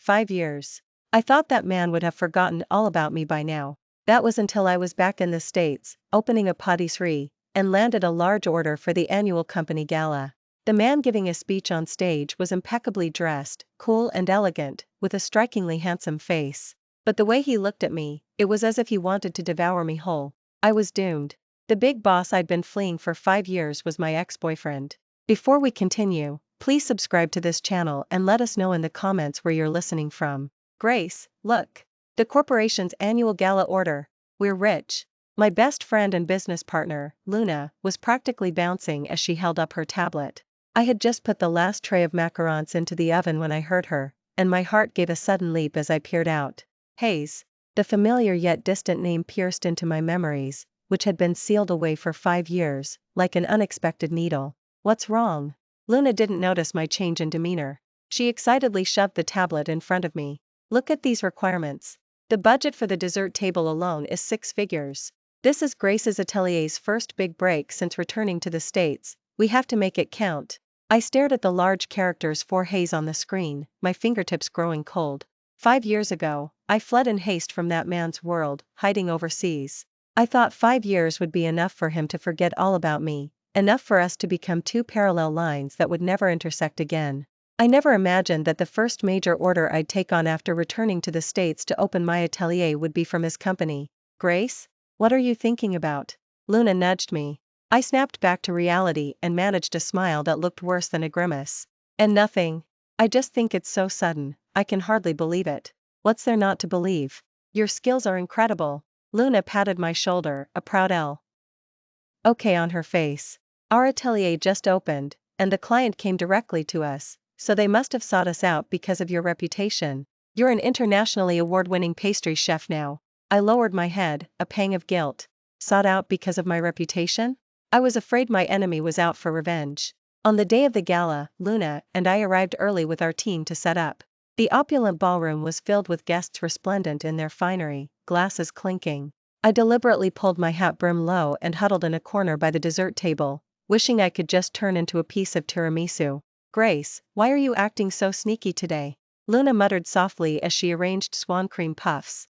5 years. I thought that man would have forgotten all about me by now. That was until I was back in the States, opening a patisserie, and landed a large order for the annual company gala. The man giving a speech on stage was impeccably dressed, cool and elegant, with a strikingly handsome face. But the way he looked at me, it was as if he wanted to devour me whole. I was doomed. The big boss I'd been fleeing for 5 years was my ex-boyfriend. Before we continue, please subscribe to this channel and let us know in the comments where you're listening from. Grace, look. The corporation's annual gala order. We're rich. My best friend and business partner, Luna, was practically bouncing as she held up her tablet. I had just put the last tray of macarons into the oven when I heard her, and my heart gave a sudden leap as I peered out. Hayes. The familiar yet distant name pierced into my memories, which had been sealed away for 5 years, like an unexpected needle. What's wrong? Luna didn't notice my change in demeanor. She excitedly shoved the tablet in front of me. Look at these requirements. The budget for the dessert table alone is 6 figures. This is Grace's atelier's first big break since returning to the States. We have to make it count. I stared at the large characters for Hayes on the screen, my fingertips growing cold. 5 years ago, I fled in haste from that man's world, hiding overseas. I thought 5 years would be enough for him to forget all about me, enough for us to become 2 parallel lines that would never intersect again. I never imagined that the first major order I'd take on after returning to the States to open my atelier would be from his company. Grace? What are you thinking about? Luna nudged me. I snapped back to reality and managed a smile that looked worse than a grimace. And nothing. I just think it's so sudden, I can hardly believe it. What's there not to believe? Your skills are incredible. Luna patted my shoulder, a proud L. Okay on her face. Our atelier just opened, and the client came directly to us, so they must have sought us out because of your reputation. You're an internationally award-winning pastry chef now. I lowered my head, a pang of guilt. Sought out because of my reputation? I was afraid my enemy was out for revenge. On the day of the gala, Luna and I arrived early with our team to set up. The opulent ballroom was filled with guests resplendent in their finery, glasses clinking. I deliberately pulled my hat brim low and huddled in a corner by the dessert table, wishing I could just turn into a piece of tiramisu. Grace, why are you acting so sneaky today? Luna muttered softly as she arranged swan cream puffs.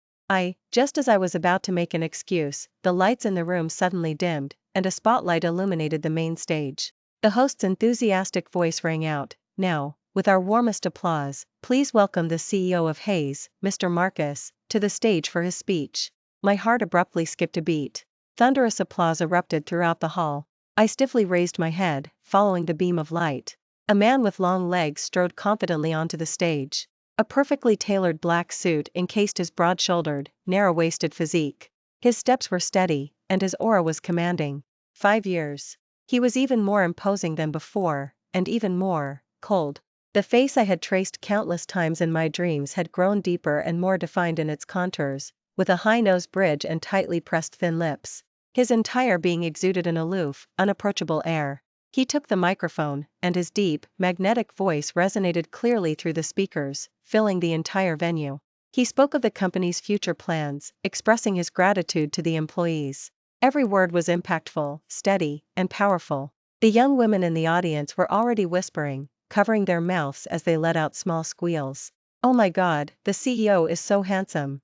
Just as I was about to make an excuse, the lights in the room suddenly dimmed, and a spotlight illuminated the main stage. The host's enthusiastic voice rang out, "Now, with our warmest applause, please welcome the CEO of Hayes, Mr. Marcus, to the stage for his speech." My heart abruptly skipped a beat. Thunderous applause erupted throughout the hall. I stiffly raised my head, following the beam of light. A man with long legs strode confidently onto the stage. A perfectly tailored black suit encased his broad-shouldered, narrow-waisted physique. His steps were steady, and his aura was commanding. 5 years. He was even more imposing than before, and even more cold. The face I had traced countless times in my dreams had grown deeper and more defined in its contours, with a high nose bridge and tightly pressed thin lips. His entire being exuded an aloof, unapproachable air. He took the microphone, and his deep, magnetic voice resonated clearly through the speakers, filling the entire venue. He spoke of the company's future plans, expressing his gratitude to the employees. Every word was impactful, steady, and powerful. The young women in the audience were already whispering, covering their mouths as they let out small squeals. Oh my God, the CEO is so handsome.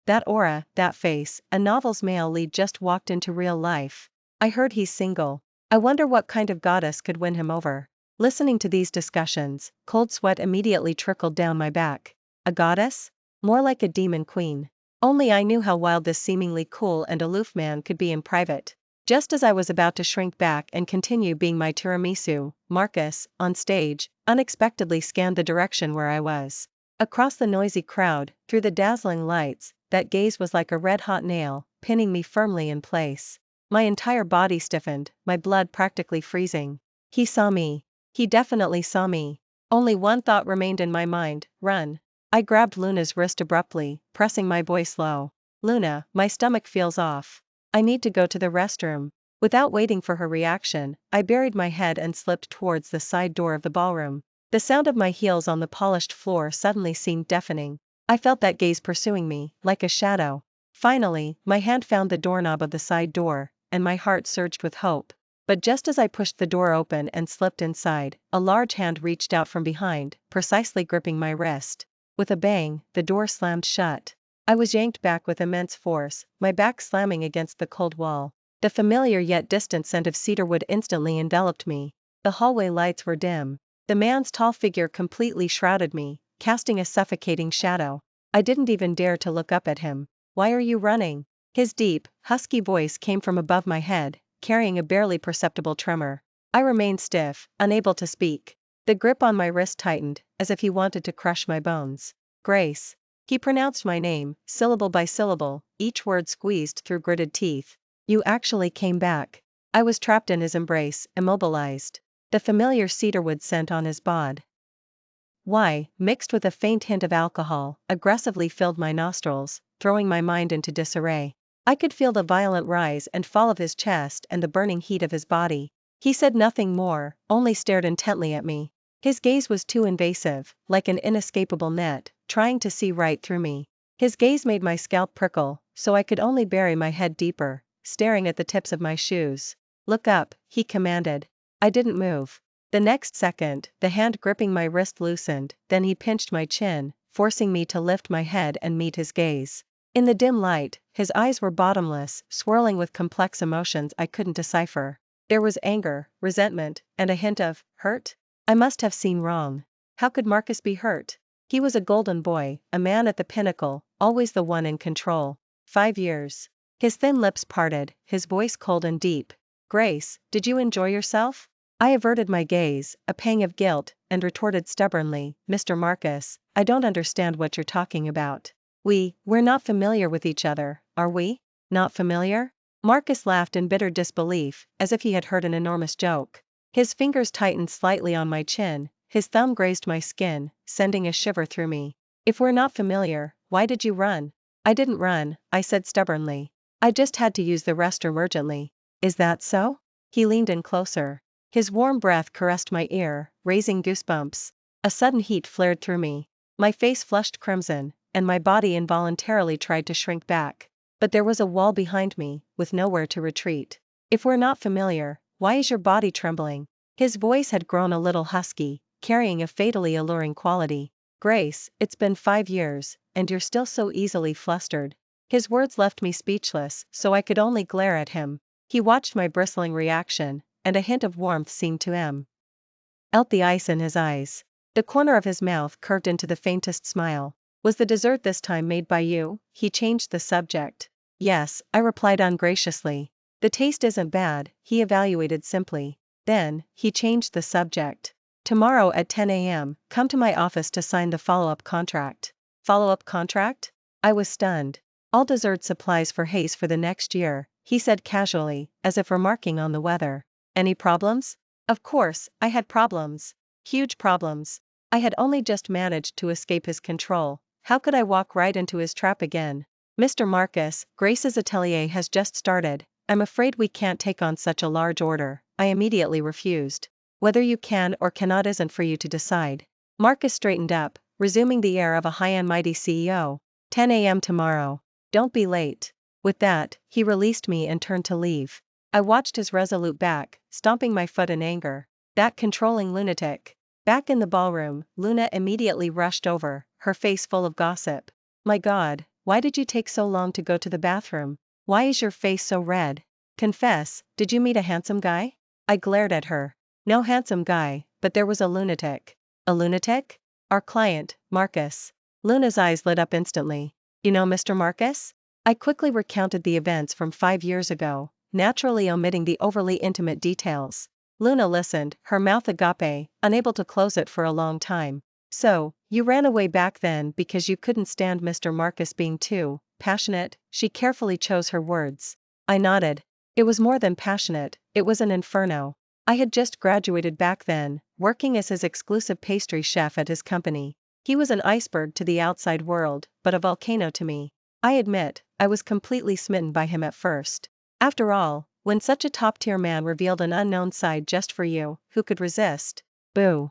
That aura, that face, a novel's male lead just walked into real life. I heard he's single. I wonder what kind of goddess could win him over. Listening to these discussions, cold sweat immediately trickled down my back. A goddess? More like a demon queen. Only I knew how wild this seemingly cool and aloof man could be in private. Just as I was about to shrink back and continue being my tiramisu, Marcus, on stage, unexpectedly scanned the direction where I was. Across the noisy crowd, through the dazzling lights, that gaze was like a red-hot nail, pinning me firmly in place. My entire body stiffened, my blood practically freezing. He saw me. He definitely saw me. Only one thought remained in my mind: run. I grabbed Luna's wrist abruptly, pressing my voice low. Luna, my stomach feels off. I need to go to the restroom. Without waiting for her reaction, I buried my head and slipped towards the side door of the ballroom. The sound of my heels on the polished floor suddenly seemed deafening. I felt that gaze pursuing me, like a shadow. Finally, my hand found the doorknob of the side door, and my heart surged with hope. But just as I pushed the door open and slipped inside, a large hand reached out from behind, precisely gripping my wrist. With a bang, the door slammed shut. I was yanked back with immense force, my back slamming against the cold wall. The familiar yet distant scent of cedarwood instantly enveloped me. The hallway lights were dim. The man's tall figure completely shrouded me, casting a suffocating shadow. I didn't even dare to look up at him. "Why are you running?" His deep, husky voice came from above my head, carrying a barely perceptible tremor. I remained stiff, unable to speak. The grip on my wrist tightened, as if he wanted to crush my bones. "Grace." He pronounced my name, syllable by syllable, each word squeezed through gritted teeth. "You actually came back." I was trapped in his embrace, immobilized. The familiar cedarwood scent on his bod, mixed with a faint hint of alcohol, aggressively filled my nostrils, throwing my mind into disarray. I could feel the violent rise and fall of his chest and the burning heat of his body. He said nothing more, only stared intently at me. His gaze was too invasive, like an inescapable net, trying to see right through me. His gaze made my scalp prickle, so I could only bury my head deeper, staring at the tips of my shoes. "Look up," he commanded. I didn't move. The next second, the hand gripping my wrist loosened, then he pinched my chin, forcing me to lift my head and meet his gaze. In the dim light, his eyes were bottomless, swirling with complex emotions I couldn't decipher. There was anger, resentment, and a hint of hurt. I must have seen wrong. How could Marcus be hurt? He was a golden boy, a man at the pinnacle, always the one in control. 5 years. His thin lips parted, his voice cold and deep. "Grace, did you enjoy yourself?" I averted my gaze, a pang of guilt, and retorted stubbornly, "Mr. Marcus, I don't understand what you're talking about. We're not familiar with each other, are we?" "Not familiar?" Marcus laughed in bitter disbelief, as if he had heard an enormous joke. His fingers tightened slightly on my chin, his thumb grazed my skin, sending a shiver through me. "If we're not familiar, why did you run?" "I didn't run," I said stubbornly. "I just had to use the restroom urgently." "Is that so?" He leaned in closer. His warm breath caressed my ear, raising goosebumps. A sudden heat flared through me. My face flushed crimson, and my body involuntarily tried to shrink back. But there was a wall behind me, with nowhere to retreat. "If we're not familiar, why is your body trembling?" His voice had grown a little husky, carrying a fatally alluring quality. "Grace, it's been 5 years, and you're still so easily flustered." His words left me speechless, so I could only glare at him. He watched my bristling reaction, and a hint of warmth seemed to melt the ice in his eyes. The corner of his mouth curved into the faintest smile. "Was the dessert this time made by you?" He changed the subject. "Yes," I replied ungraciously. "The taste isn't bad," he evaluated simply. Then, he changed the subject. "Tomorrow at 10 a.m., come to my office to sign the follow-up contract." "Follow-up contract?" I was stunned. "All dessert supplies for Hayes for the next year," he said casually, as if remarking on the weather. "Any problems?" Of course, I had problems. Huge problems. I had only just managed to escape his control. How could I walk right into his trap again? "Mr. Marcus, Grace's atelier has just started. I'm afraid we can't take on such a large order," I immediately refused. "Whether you can or cannot isn't for you to decide." Marcus straightened up, resuming the air of a high and mighty CEO. 10 a.m. tomorrow. Don't be late." With that, he released me and turned to leave. I watched his resolute back, stomping my foot in anger. That controlling lunatic. Back in the ballroom, Luna immediately rushed over, her face full of gossip. "My God, why did you take so long to go to the bathroom? Why is your face so red? Confess, did you meet a handsome guy?" I glared at her. "No handsome guy, but there was a lunatic." "A lunatic?" "Our client, Marcus." Luna's eyes lit up instantly. "You know Mr. Marcus?" I quickly recounted the events from 5 years ago, naturally omitting the overly intimate details. Luna listened, her mouth agape, unable to close it for a long time. "So, you ran away back then because you couldn't stand Mr. Marcus being too passionate?" She carefully chose her words. I nodded. "It was more than passionate, it was an inferno." I had just graduated back then, working as his exclusive pastry chef at his company. He was an iceberg to the outside world, but a volcano to me. I admit, I was completely smitten by him at first. After all, when such a top-tier man revealed an unknown side just for you, who could resist? Boo.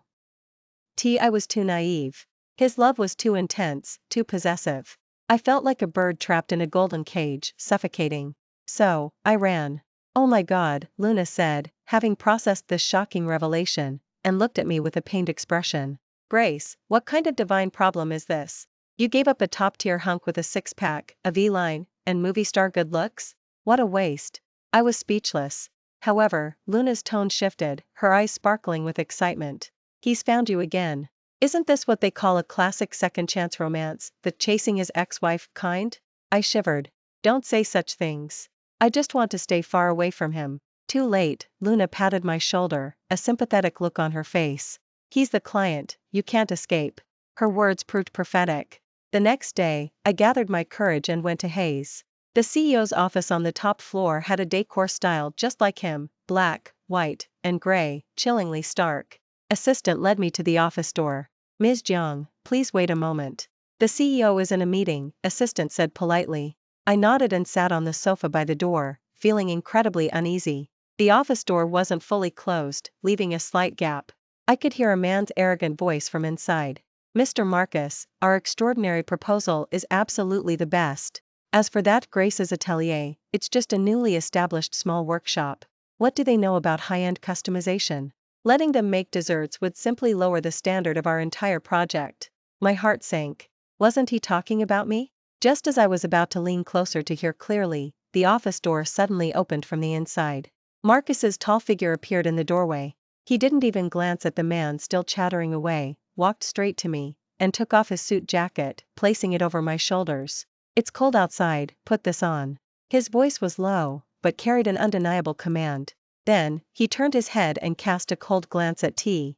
I was too naive. His love was too intense, too possessive. I felt like a bird trapped in a golden cage, suffocating. So, I ran. "Oh my God," Luna said, having processed this shocking revelation, and looked at me with a pained expression. Grace, what kind of divine problem is this? You gave up a top-tier hunk with a six-pack, a V-line, and movie star good looks? What a waste. I was speechless. However, Luna's tone shifted, her eyes sparkling with excitement. He's found you again. Isn't this what they call a classic second-chance romance, the chasing his ex-wife kind? I shivered. Don't say such things. I just want to stay far away from him. Too late, Luna patted my shoulder, a sympathetic look on her face. He's the client, you can't escape. Her words proved prophetic. The next day, I gathered my courage and went to Hayes. The CEO's office on the top floor had a decor style just like him, black, white, and gray, chillingly stark. Assistant led me to the office door. Ms. Jiang, please wait a moment. The CEO is in a meeting, assistant said politely. I nodded and sat on the sofa by the door, feeling incredibly uneasy. The office door wasn't fully closed, leaving a slight gap. I could hear a man's arrogant voice from inside. Mr. Marcus, our extraordinary proposal is absolutely the best. As for that Grace's atelier, it's just a newly established small workshop. What do they know about high-end customization? Letting them make desserts would simply lower the standard of our entire project. My heart sank. Wasn't he talking about me? Just as I was about to lean closer to hear clearly, the office door suddenly opened from the inside. Marcus's tall figure appeared in the doorway. He didn't even glance at the man still chattering away, walked straight to me, and took off his suit jacket, placing it over my shoulders. It's cold outside, put this on. His voice was low, but carried an undeniable command. Then, he turned his head and cast a cold glance at T.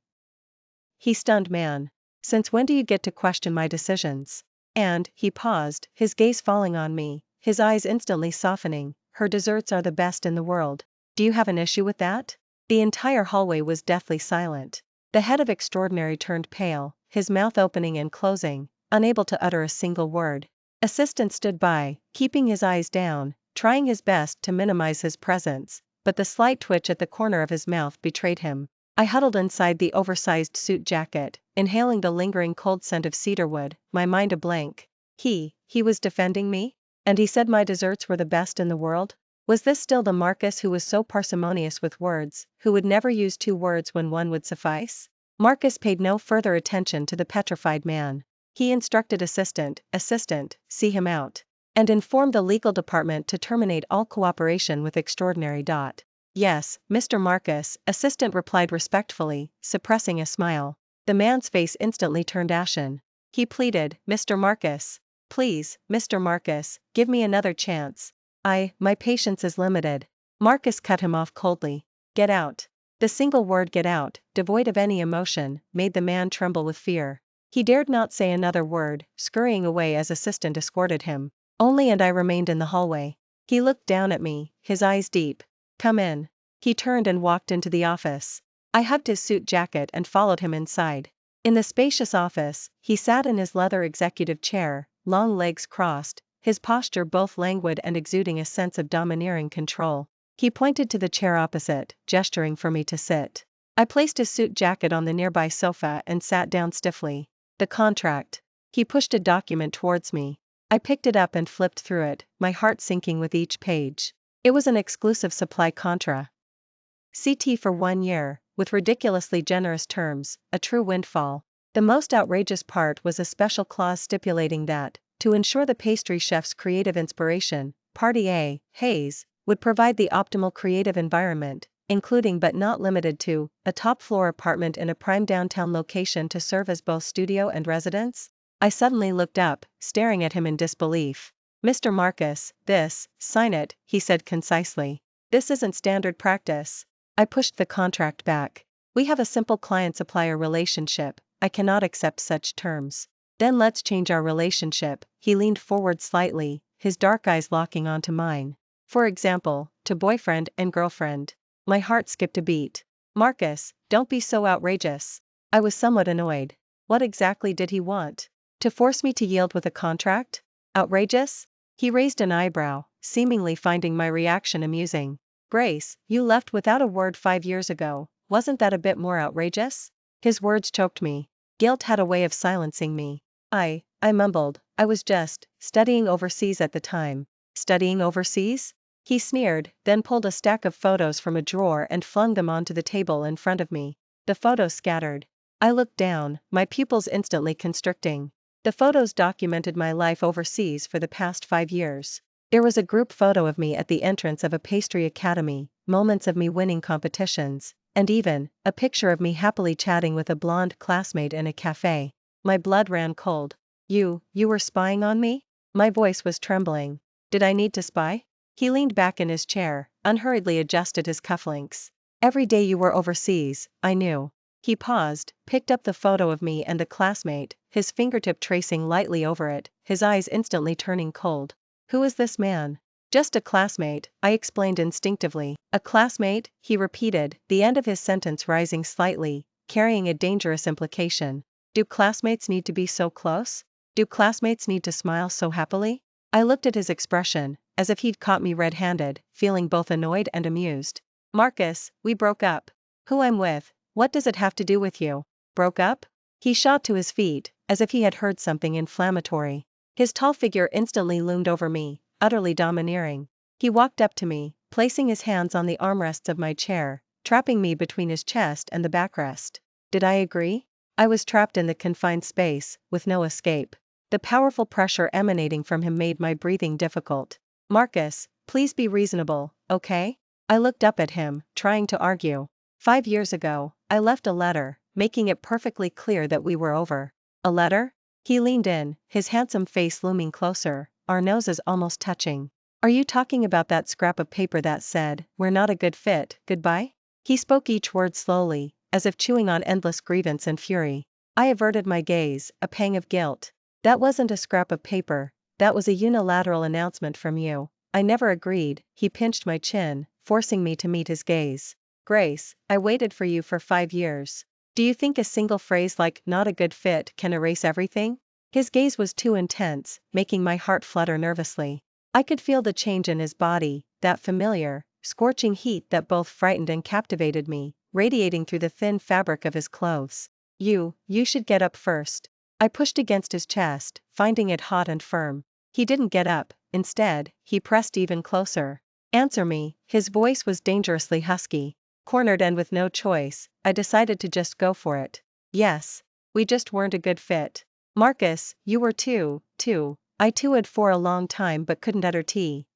He stunned man. Since when do you get to question my decisions? And, he paused, his gaze falling on me, his eyes instantly softening. Her desserts are the best in the world. Do you have an issue with that? The entire hallway was deathly silent. The head of extraordinary turned pale, his mouth opening and closing, unable to utter a single word. Assistant stood by, keeping his eyes down, trying his best to minimize his presence, but the slight twitch at the corner of his mouth betrayed him. I huddled inside the oversized suit jacket, inhaling the lingering cold scent of cedarwood, my mind a blank. He was defending me? And he said my desserts were the best in the world? Was this still the Marcus who was so parsimonious with words, who would never use two words when one would suffice? Marcus paid no further attention to the petrified man. He instructed assistant, see him out. And informed the legal department to terminate all cooperation with extraordinary. Yes, Mr. Marcus, assistant replied respectfully, suppressing a smile. The man's face instantly turned ashen. He pleaded, Mr. Marcus. Please, Mr. Marcus, give me another chance. My patience is limited. Marcus cut him off coldly. Get out. The single word get out, devoid of any emotion, made the man tremble with fear. He dared not say another word, scurrying away as assistant escorted him. Only and I remained in the hallway. He looked down at me, his eyes deep. Come in. He turned and walked into the office. I hugged his suit jacket and followed him inside. In the spacious office, he sat in his leather executive chair, long legs crossed, his posture both languid and exuding a sense of domineering control. He pointed to the chair opposite, gesturing for me to sit. I placed his suit jacket on the nearby sofa and sat down stiffly. The contract. He pushed a document towards me. I picked it up and flipped through it, my heart sinking with each page. It was an exclusive supply contract. CT for 1 year, with ridiculously generous terms, a true windfall. The most outrageous part was a special clause stipulating that, to ensure the pastry chef's creative inspiration, Party A, Hayes, would provide the optimal creative environment, including but not limited to, a top-floor apartment in a prime downtown location to serve as both studio and residence. I suddenly looked up, staring at him in disbelief. Mr. Marcus, sign it, he said concisely. This isn't standard practice. I pushed the contract back. We have a simple client-supplier relationship, I cannot accept such terms. Then let's change our relationship. He leaned forward slightly, his dark eyes locking onto mine. For example, to boyfriend and girlfriend. My heart skipped a beat. Marcus, don't be so outrageous. I was somewhat annoyed. What exactly did he want? To force me to yield with a contract? Outrageous? He raised an eyebrow, seemingly finding my reaction amusing. Grace, you left without a word 5 years ago, wasn't that a bit more outrageous? His words choked me. Guilt had a way of silencing me. I mumbled, I was just studying overseas at the time. Studying overseas? He sneered, then pulled a stack of photos from a drawer and flung them onto the table in front of me. The photos scattered. I looked down, my pupils instantly constricting. The photos documented my life overseas for the past 5 years. There was a group photo of me at the entrance of a pastry academy, moments of me winning competitions, and even a picture of me happily chatting with a blonde classmate in a cafe. My blood ran cold. You were spying on me? My voice was trembling. Did I need to spy? He leaned back in his chair, unhurriedly adjusted his cufflinks. Every day you were overseas, I knew. He paused, picked up the photo of me and the classmate, his fingertip tracing lightly over it, his eyes instantly turning cold. Who is this man? Just a classmate, I explained instinctively. A classmate, he repeated, the end of his sentence rising slightly, carrying a dangerous implication. Do classmates need to be so close? Do classmates need to smile so happily? I looked at his expression, as if he'd caught me red-handed, feeling both annoyed and amused. Marcus, we broke up. Who I'm with, what does it have to do with you? Broke up? He shot to his feet, as if he had heard something inflammatory. His tall figure instantly loomed over me, utterly domineering. He walked up to me, placing his hands on the armrests of my chair, trapping me between his chest and the backrest. Did I agree? I was trapped in the confined space, with no escape. The powerful pressure emanating from him made my breathing difficult. Marcus, please be reasonable, okay? I looked up at him, trying to argue. 5 years ago, I left a letter, making it perfectly clear that we were over. A letter? He leaned in, his handsome face looming closer, our noses almost touching. Are you talking about that scrap of paper that said, "We're not a good fit, goodbye"? He spoke each word slowly, as if chewing on endless grievance and fury. I averted my gaze, a pang of guilt. That wasn't a scrap of paper, that was a unilateral announcement from you. I never agreed. He pinched my chin, forcing me to meet his gaze. Grace, I waited for you for 5 years. Do you think a single phrase like "not a good fit" can erase everything? His gaze was too intense, making my heart flutter nervously. I could feel the change in his body, that familiar, scorching heat that both frightened and captivated me, radiating through the thin fabric of his clothes. You should get up first. I pushed against his chest, finding it hot and firm. He didn't get up, instead, he pressed even closer. Answer me, his voice was dangerously husky. Cornered and with no choice, I decided to just go for it. Yes. We just weren't a good fit. Marcus, you were too. I too'd for a long time but couldn't utter T.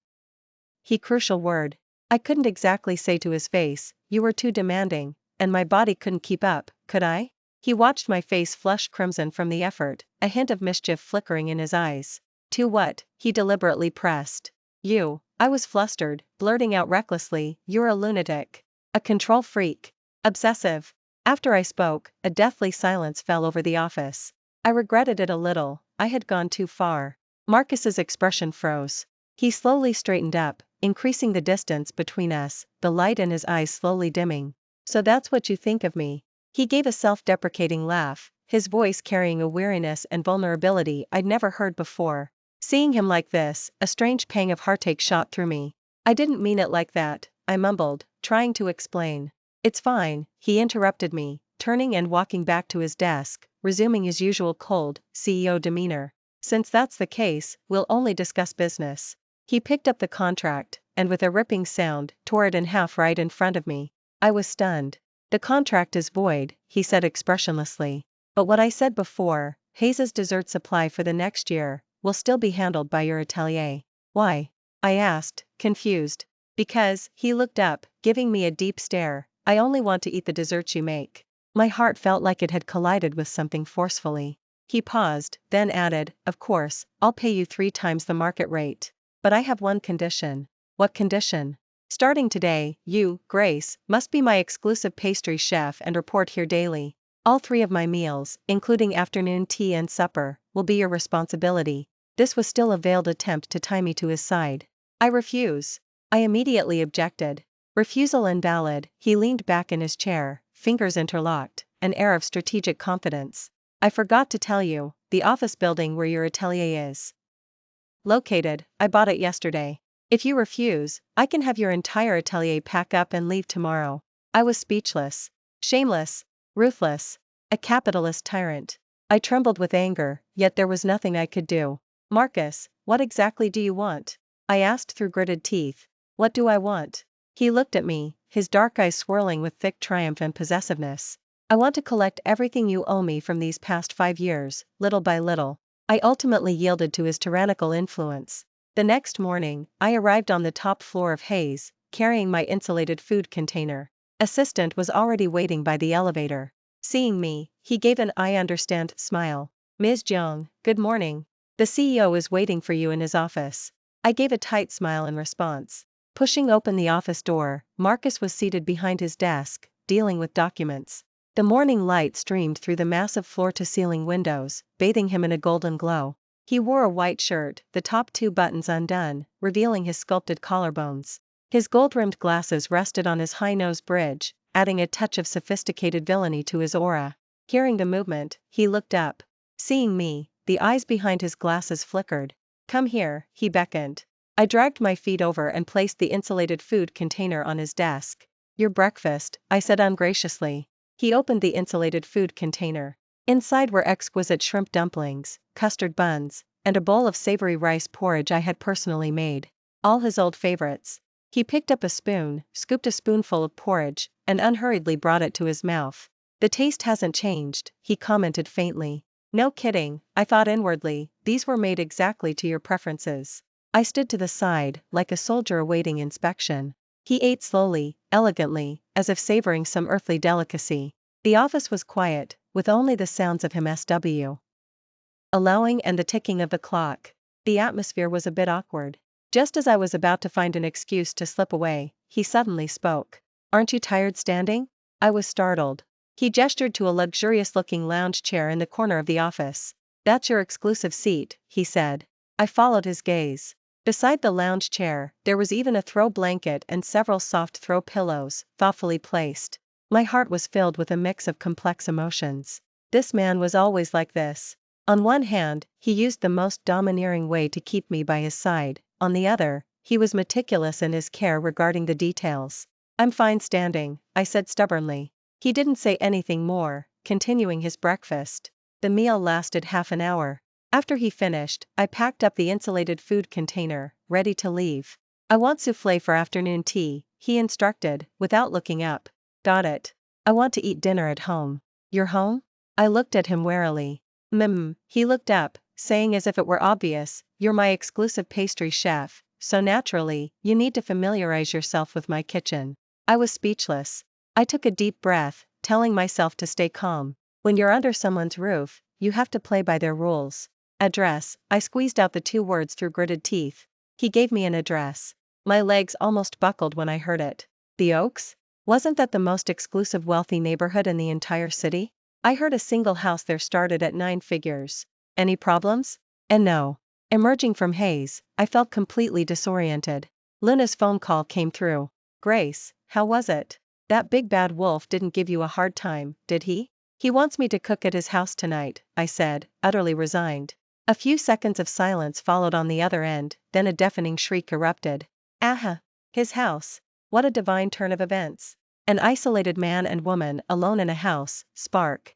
He crucial word. I couldn't exactly say to his face, you were too demanding, and my body couldn't keep up, could I? He watched my face flush crimson from the effort, a hint of mischief flickering in his eyes. To what? He deliberately pressed. You. I was flustered, blurting out recklessly, you're a lunatic. A control freak. Obsessive. After I spoke, a deathly silence fell over the office. I regretted it a little, I had gone too far. Marcus's expression froze. He slowly straightened up, increasing the distance between us, the light in his eyes slowly dimming. So that's what you think of me. He gave a self-deprecating laugh, his voice carrying a weariness and vulnerability I'd never heard before. Seeing him like this, a strange pang of heartache shot through me. I didn't mean it like that, I mumbled, trying to explain. It's fine, he interrupted me, turning and walking back to his desk, resuming his usual cold, CEO demeanor. Since that's the case, we'll only discuss business. He picked up the contract, and with a ripping sound, tore it in half right in front of me. I was stunned. The contract is void, he said expressionlessly. But what I said before, Hayes's dessert supply for the next year, will still be handled by your atelier. Why? I asked, confused. Because, he looked up, giving me a deep stare, I only want to eat the desserts you make. My heart felt like it had collided with something forcefully. He paused, then added, of course, I'll pay you 3 times the market rate. But I have one condition. What condition? Starting today, you, Grace, must be my exclusive pastry chef and report here daily. All 3 of my meals, including afternoon tea and supper, will be your responsibility. This was still a veiled attempt to tie me to his side. I refuse. I immediately objected. Refusal invalid. He leaned back in his chair, fingers interlocked, an air of strategic confidence. I forgot to tell you, the office building where your atelier is located, I bought it yesterday. If you refuse, I can have your entire atelier pack up and leave tomorrow. I was speechless. Shameless. Ruthless. A capitalist tyrant. I trembled with anger, yet there was nothing I could do. Marcus, what exactly do you want? I asked through gritted teeth. What do I want? He looked at me, his dark eyes swirling with thick triumph and possessiveness. I want to collect everything you owe me from these past 5 years, little by little. I ultimately yielded to his tyrannical influence. The next morning, I arrived on the top floor of Hayes, carrying my insulated food container. Assistant was already waiting by the elevator. Seeing me, he gave an "I understand" smile. "Ms. Jeong, good morning. The CEO is waiting for you in his office." I gave a tight smile in response. Pushing open the office door, Marcus was seated behind his desk, dealing with documents. The morning light streamed through the massive floor-to-ceiling windows, bathing him in a golden glow. He wore a white shirt, the top 2 buttons undone, revealing his sculpted collarbones. His gold-rimmed glasses rested on his high-nose bridge, adding a touch of sophisticated villainy to his aura. Hearing the movement, he looked up. Seeing me, the eyes behind his glasses flickered. "Come here," he beckoned. I dragged my feet over and placed the insulated food container on his desk. "Your breakfast," I said ungraciously. He opened the insulated food container. Inside were exquisite shrimp dumplings, custard buns, and a bowl of savory rice porridge I had personally made. All his old favorites. He picked up a spoon, scooped a spoonful of porridge, and unhurriedly brought it to his mouth. "The taste hasn't changed," he commented faintly. "No kidding," I thought inwardly, "these were made exactly to your preferences." I stood to the side, like a soldier awaiting inspection. He ate slowly, elegantly, as if savoring some earthly delicacy. The office was quiet, with only the sounds of him SW allowing and the ticking of the clock. The atmosphere was a bit awkward. Just as I was about to find an excuse to slip away, he suddenly spoke. "Aren't you tired standing?" I was startled. He gestured to a luxurious-looking lounge chair in the corner of the office. "That's your exclusive seat," he said. I followed his gaze. Beside the lounge chair, there was even a throw blanket and several soft throw pillows, thoughtfully placed. My heart was filled with a mix of complex emotions. This man was always like this. On one hand, he used the most domineering way to keep me by his side. On the other, he was meticulous in his care regarding the details. "I'm fine standing," I said stubbornly. He didn't say anything more, continuing his breakfast. The meal lasted half an hour. After he finished, I packed up the insulated food container, ready to leave. "I want soufflé for afternoon tea," he instructed, without looking up. "Got it. I want to eat dinner at home." "You're home?" I looked at him warily. He looked up, saying as if it were obvious, "You're my exclusive pastry chef, so naturally, you need to familiarize yourself with my kitchen." I was speechless. I took a deep breath, telling myself to stay calm. When you're under someone's roof, you have to play by their rules. "Address," I squeezed out the 2 words through gritted teeth. He gave me an address. My legs almost buckled when I heard it. The Oaks? Wasn't that the most exclusive wealthy neighborhood in the entire city? I heard a single house there started at 9 figures. Any problems? And no. Emerging from Hayes, I felt completely disoriented. Luna's phone call came through. "Grace, how was it? That big bad wolf didn't give you a hard time, did he?" "He wants me to cook at his house tonight," I said, utterly resigned. A few seconds of silence followed on the other end, then a deafening shriek erupted. "Aha! His house! What a divine turn of events! An isolated man and woman alone in a house, spark.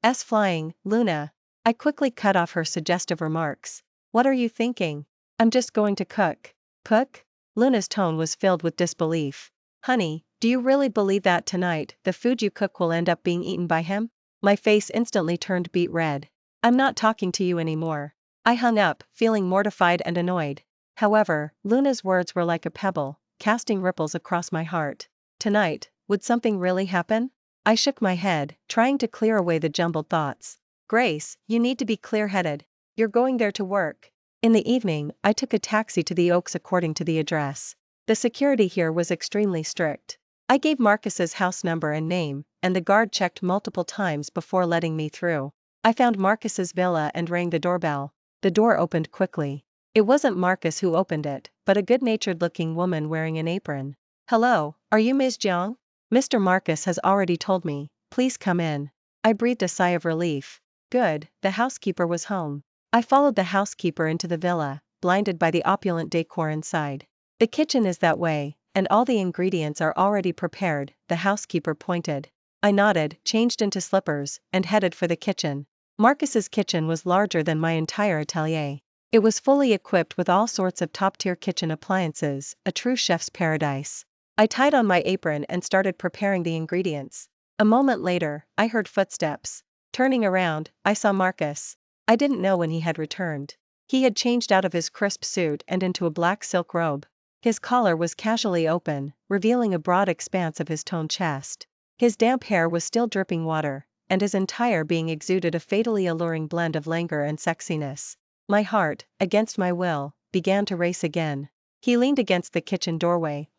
S flying, Luna." I quickly cut off her suggestive remarks. "What are you thinking?" "I'm just going to cook." "Cook?" Luna's tone was filled with disbelief. "Honey, do you really believe that tonight the food you cook will end up being eaten by him?" My face instantly turned beet red. "I'm not talking to you anymore." I hung up, feeling mortified and annoyed. However, Luna's words were like a pebble, casting ripples across my heart. Tonight, would something really happen? I shook my head, trying to clear away the jumbled thoughts. "Grace, you need to be clear-headed. You're going there to work." In the evening, I took a taxi to the Oaks according to the address. The security here was extremely strict. I gave Marcus's house number and name, and the guard checked multiple times before letting me through. I found Marcus's villa and rang the doorbell. The door opened quickly. It wasn't Marcus who opened it, but a good-natured-looking woman wearing an apron. "Hello, are you Ms. Jiang? Mr. Marcus has already told me, please come in." I breathed a sigh of relief. Good, the housekeeper was home. I followed the housekeeper into the villa, blinded by the opulent decor inside. "The kitchen is that way, and all the ingredients are already prepared," the housekeeper pointed. I nodded, changed into slippers, and headed for the kitchen. Marcus's kitchen was larger than my entire atelier. It was fully equipped with all sorts of top-tier kitchen appliances, a true chef's paradise. I tied on my apron and started preparing the ingredients. A moment later, I heard footsteps. Turning around, I saw Marcus. I didn't know when he had returned. He had changed out of his crisp suit and into a black silk robe. His collar was casually open, revealing a broad expanse of his toned chest. His damp hair was still dripping water, and his entire being exuded a fatally alluring blend of languor and sexiness. My heart, against my will, began to race again. He leaned against the kitchen doorway,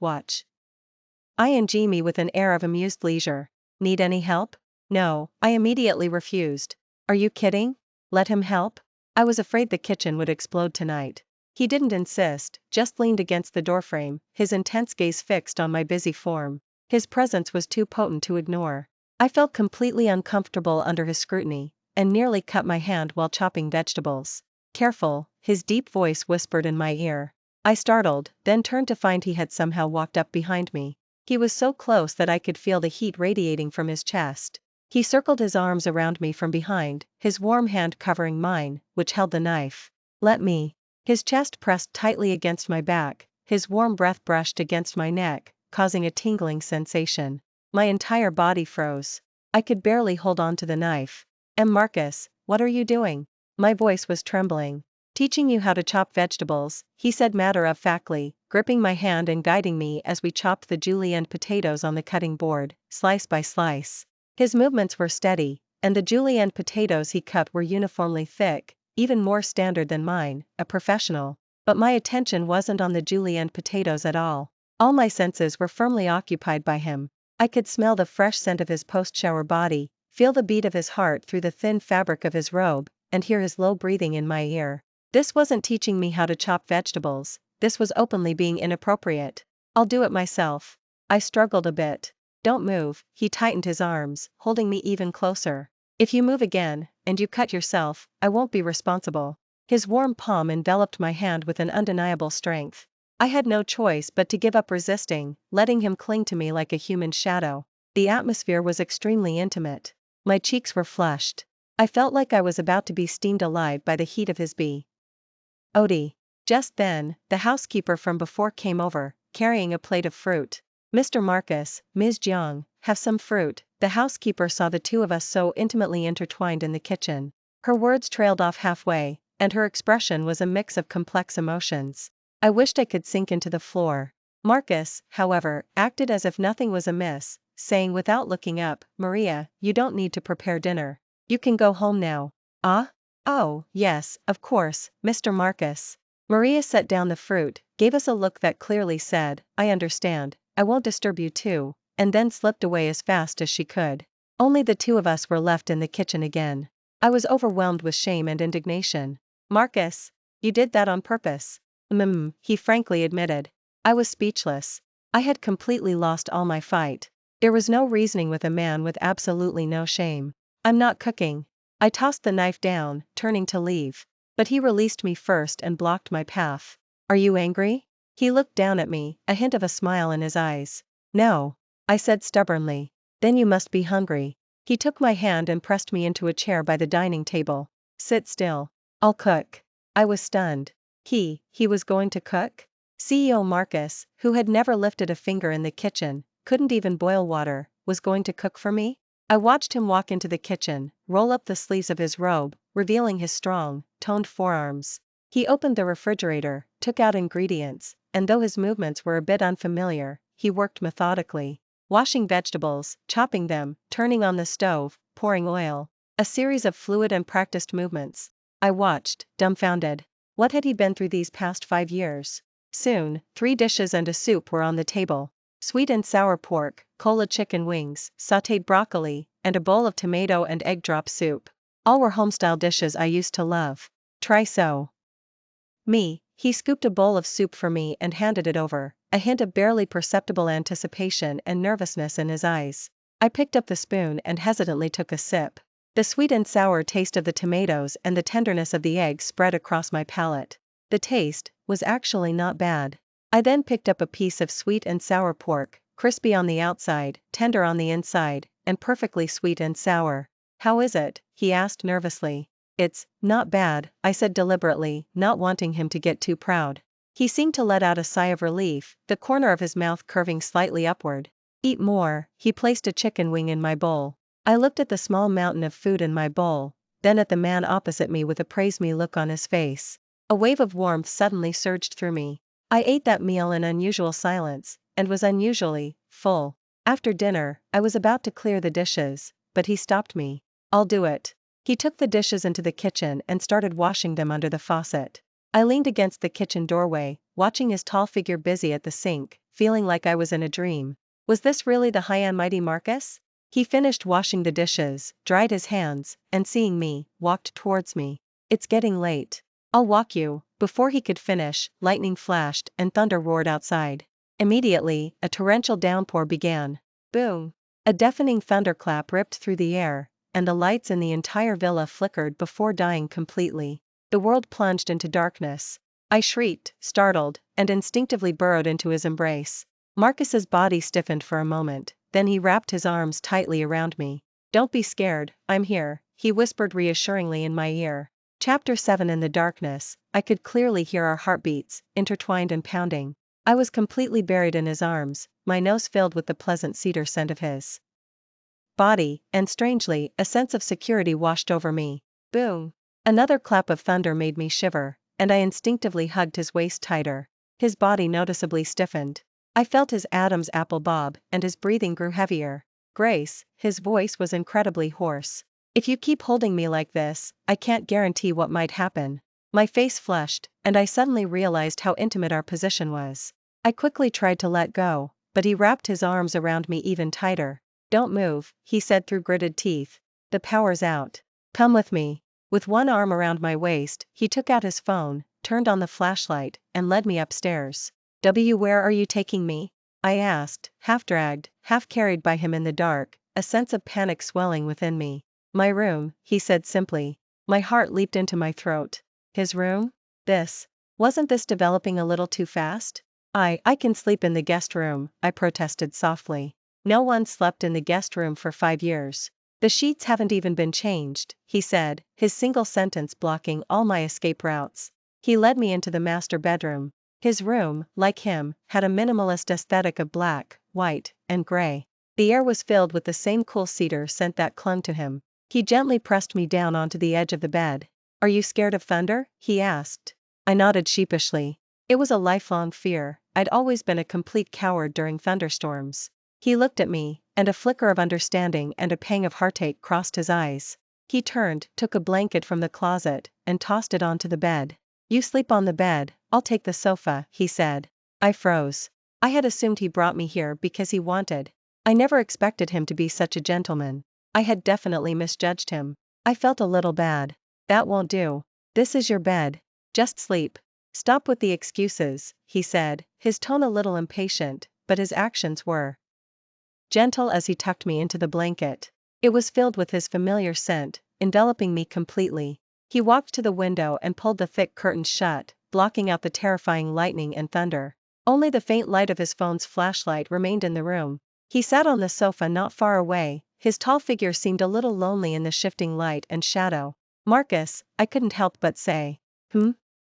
ing me with an air of amused leisure. Need any help? No, I immediately refused. Are you kidding? Let him help? I was afraid the kitchen would explode tonight. He didn't insist, just leaned against the doorframe, his intense gaze fixed on my busy form. His presence was too potent to ignore. I felt completely uncomfortable under his scrutiny, and nearly cut my hand while chopping vegetables. Careful, his deep voice whispered in my ear. I startled, then turned to find he had somehow walked up behind me. He was so close that I could feel the heat radiating from his chest. He circled his arms around me from behind, his warm hand covering mine, which held the knife. Let me. His chest pressed tightly against my back, his warm breath brushed against my neck, causing a tingling sensation. My entire body froze. I could barely hold on to the knife. Marcus, what are you doing? My voice was trembling. Teaching you how to chop vegetables, he said matter-of-factly, gripping my hand and guiding me as we chopped the julienne potatoes on the cutting board, slice by slice. His movements were steady, and the julienne potatoes he cut were uniformly thick, even more standard than mine, a professional. But my attention wasn't on the julienne potatoes at all. All my senses were firmly occupied by him. I could smell the fresh scent of his post-shower body, feel the beat of his heart through the thin fabric of his robe, and hear his low breathing in my ear. This wasn't teaching me how to chop vegetables, this was openly being inappropriate. I'll do it myself. I struggled a bit. Don't move, he tightened his arms, holding me even closer. If you move again, and you cut yourself, I won't be responsible. His warm palm enveloped my hand with an undeniable strength. I had no choice but to give up resisting, letting him cling to me like a human shadow. The atmosphere was extremely intimate. My cheeks were flushed. I felt like I was about to be steamed alive by the heat of his Odie. Just then, the housekeeper from before came over, carrying a plate of fruit. Mr. Marcus, Ms. Jiang, have some fruit. The housekeeper saw the two of us so intimately intertwined in the kitchen. Her words trailed off halfway, and her expression was a mix of complex emotions. I wished I could sink into the floor. Marcus, however, acted as if nothing was amiss, saying without looking up, Maria, you don't need to prepare dinner. You can go home now. Ah? Oh, yes, of course, Mr. Marcus. Maria set down the fruit, gave us a look that clearly said, I understand, I won't disturb you too, and then slipped away as fast as she could. Only the two of us were left in the kitchen again. I was overwhelmed with shame and indignation. Marcus, you did that on purpose. He frankly admitted. I was speechless. I had completely lost all my fight. There was no reasoning with a man with absolutely no shame. I'm not cooking. I tossed the knife down, turning to leave. But he released me first and blocked my path. Are you angry? He looked down at me, a hint of a smile in his eyes. No. I said stubbornly. Then you must be hungry. He took my hand and pressed me into a chair by the dining table. Sit still. I'll cook. I was stunned. He was going to cook? CEO Marcus, who had never lifted a finger in the kitchen, couldn't even boil water, was going to cook for me? I watched him walk into the kitchen, roll up the sleeves of his robe, revealing his strong, toned forearms. He opened the refrigerator, took out ingredients, and though his movements were a bit unfamiliar, he worked methodically. Washing vegetables, chopping them, turning on the stove, pouring oil. A series of fluid and practiced movements. I watched, dumbfounded. What had he been through these past 5 years? Soon, 3 dishes and a soup were on the table. Sweet and sour pork, cola chicken wings, sautéed broccoli, and a bowl of tomato and egg drop soup. All were homestyle dishes I used to love. Try so. He scooped a bowl of soup for me and handed it over, a hint of barely perceptible anticipation and nervousness in his eyes. I picked up the spoon and hesitantly took a sip. The sweet and sour taste of the tomatoes and the tenderness of the egg spread across my palate. The taste was actually not bad. I then picked up a piece of sweet and sour pork, crispy on the outside, tender on the inside, and perfectly sweet and sour. How is it? He asked nervously. It's not bad, I said deliberately, not wanting him to get too proud. He seemed to let out a sigh of relief, the corner of his mouth curving slightly upward. Eat more. He placed a chicken wing in my bowl. I looked at the small mountain of food in my bowl, then at the man opposite me with a praise me look on his face. A wave of warmth suddenly surged through me. I ate that meal in unusual silence, and was unusually full. After dinner, I was about to clear the dishes, but he stopped me. I'll do it. He took the dishes into the kitchen and started washing them under the faucet. I leaned against the kitchen doorway, watching his tall figure busy at the sink, feeling like I was in a dream. Was this really the high and mighty Marcus? He finished washing the dishes, dried his hands, and seeing me, walked towards me. It's getting late. I'll walk you. Before he could finish, lightning flashed and thunder roared outside. Immediately, a torrential downpour began. Boom! A deafening thunderclap ripped through the air, and the lights in the entire villa flickered before dying completely. The world plunged into darkness. I shrieked, startled, and instinctively burrowed into his embrace. Marcus's body stiffened for a moment, then he wrapped his arms tightly around me. Don't be scared, I'm here, he whispered reassuringly in my ear. Chapter 7. In the darkness, I could clearly hear our heartbeats, intertwined and pounding. I was completely buried in his arms, my nose filled with the pleasant cedar scent of his body, and strangely, a sense of security washed over me. Boom! Another clap of thunder made me shiver, and I instinctively hugged his waist tighter. His body noticeably stiffened. I felt his Adam's apple bob, and his breathing grew heavier. Grace, his voice was incredibly hoarse. If you keep holding me like this, I can't guarantee what might happen. My face flushed, and I suddenly realized how intimate our position was. I quickly tried to let go, but he wrapped his arms around me even tighter. Don't move, he said through gritted teeth. The power's out. Come with me. With one arm around my waist, he took out his phone, turned on the flashlight, and led me upstairs. Where are you taking me? I asked, half dragged, half carried by him in the dark, a sense of panic swelling within me. My room, he said simply. My heart leaped into my throat. His room? Wasn't this developing a little too fast? I can sleep in the guest room, I protested softly. No one slept in the guest room for 5 years. The sheets haven't even been changed, he said, his single sentence blocking all my escape routes. He led me into the master bedroom. His room, like him, had a minimalist aesthetic of black, white, and gray. The air was filled with the same cool cedar scent that clung to him. He gently pressed me down onto the edge of the bed. Are you scared of thunder? He asked. I nodded sheepishly. It was a lifelong fear. I'd always been a complete coward during thunderstorms. He looked at me, and a flicker of understanding and a pang of heartache crossed his eyes. He turned, took a blanket from the closet, and tossed it onto the bed. You sleep on the bed, I'll take the sofa, he said. I froze. I had assumed he brought me here because he wanted. I never expected him to be such a gentleman. I had definitely misjudged him. I felt a little bad. That won't do. This is your bed. Just sleep. Stop with the excuses, he said, his tone a little impatient, but his actions were gentle as he tucked me into the blanket. It was filled with his familiar scent, enveloping me completely. He walked to the window and pulled the thick curtains shut, blocking out the terrifying lightning and thunder. Only the faint light of his phone's flashlight remained in the room. He sat on the sofa not far away, his tall figure seemed a little lonely in the shifting light and shadow. Marcus, I couldn't help but say.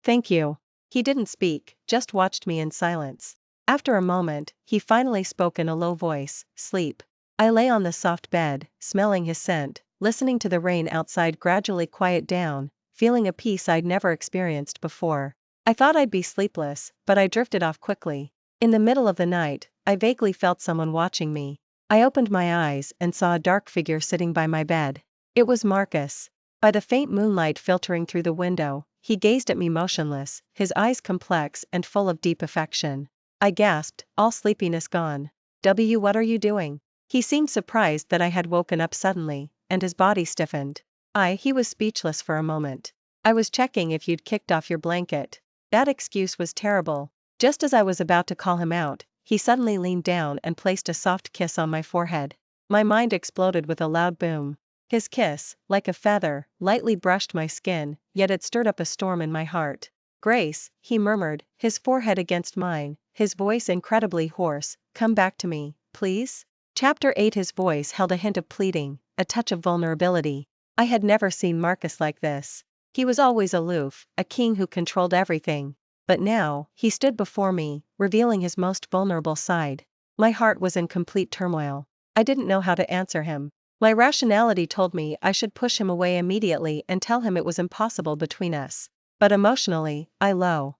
Thank you. He didn't speak, just watched me in silence. After a moment, he finally spoke in a low voice, sleep. I lay on the soft bed, smelling his scent, listening to the rain outside gradually quiet down, feeling a peace I'd never experienced before. I thought I'd be sleepless, but I drifted off quickly. In the middle of the night, I vaguely felt someone watching me. I opened my eyes and saw a dark figure sitting by my bed. It was Marcus. By the faint moonlight filtering through the window, he gazed at me motionless, his eyes complex and full of deep affection. I gasped, all sleepiness gone. What are you doing? He seemed surprised that I had woken up suddenly, and his body stiffened. He was speechless for a moment. I was checking if you'd kicked off your blanket. That excuse was terrible. Just as I was about to call him out, he suddenly leaned down and placed a soft kiss on my forehead. My mind exploded with a loud boom. His kiss, like a feather, lightly brushed my skin, yet it stirred up a storm in my heart. Grace, he murmured, his forehead against mine, his voice incredibly hoarse, come back to me, please? Chapter 8. His voice held a hint of pleading, a touch of vulnerability. I had never seen Marcus like this. He was always aloof, a king who controlled everything. But now, he stood before me, revealing his most vulnerable side. My heart was in complete turmoil. I didn't know how to answer him. My rationality told me I should push him away immediately and tell him it was impossible between us. But emotionally, I longed